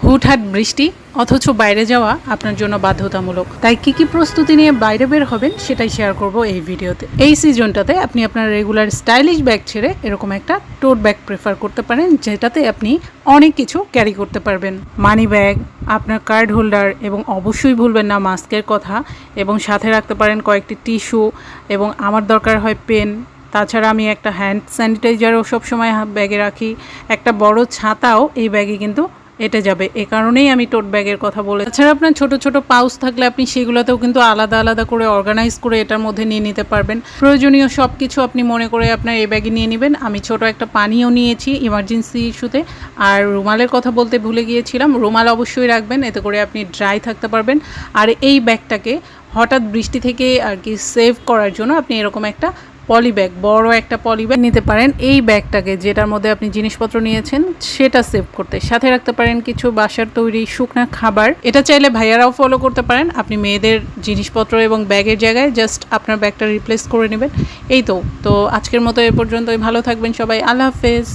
হুটহাট বৃষ্টি অথচ বাইরে যাওয়া আপনার জন্য বাধ্যতামূলক। তাই কি প্রস্তুতি নিয়ে বাইরে বের হবেন সেটাই শেয়ার করব এই ভিডিওতে। এই সিজনটাতে আপনি আপনার রেগুলার স্টাইলিশ ব্যাগ ছেড়ে এরকম একটা টোট ব্যাগ প্রেফার করতে পারেন, যেটাতে আপনি অনেক কিছু ক্যারি করতে পারবেন। মানি ব্যাগ, আপনার কার্ড হোল্ডার এবং অবশ্যই ভুলবেন না মাস্কের কথা, এবং সাথে রাখতে পারেন কয়েকটি টিস্যু, এবং আমার দরকার হয় পেন। তাছাড়া আমি একটা হ্যান্ড স্যানিটাইজারও সবসময় ব্যাগে রাখি। একটা বড় ছাতাও এই ব্যাগে কিন্তু এটে যাবে, এ কারণেই আমি টোট ব্যাগের কথা বলে। তাছাড়া আপনার ছোট ছোট পাউচ থাকলে আপনি সেগুলোতেও কিন্তু আলাদা আলাদা করে অর্গানাইজ করে এটার মধ্যে নিয়ে নিতে পারবেন। প্রয়োজনীয় সব কিছু আপনি মনে করে আপনার এই ব্যাগে নিয়ে নেবেন। আমি ছোট একটা পানিও নিয়েছি ইমার্জেন্সি ইস্যুতে। আর রুমালের কথা বলতে ভুলে গিয়েছিলাম, রুমাল অবশ্যই রাখবেন, এতে করে আপনি ড্রাই থাকতে পারবেন। আর এই ব্যাগটাকে হঠাৎ বৃষ্টি থেকে আর কি সেভ করার জন্য আপনি এরকম একটা পলি ব্যাগ, বড় একটা পলি ব্যাগ নিতে পারেন। এই ব্যাগটাকে, যেটার মধ্যে আপনি জিনিসপত্র নিয়েছেন সেটা সেভ করতে, সাথে রাখতে পারেন কিছু বাসার তৈরি শুকনা খাবার। এটা চাইলে ভাইয়ারাও ফলো করতে পারেন। আপনি মেয়েদের জিনিসপত্র এবং ব্যাগের জায়গায় জাস্ট আপনার ব্যাগটা রিপ্লেস করে নেবেন। এই তো আজকের মতো এ পর্যন্তই। ভালো থাকবেন সবাই, আল্লাহ হাফেজ।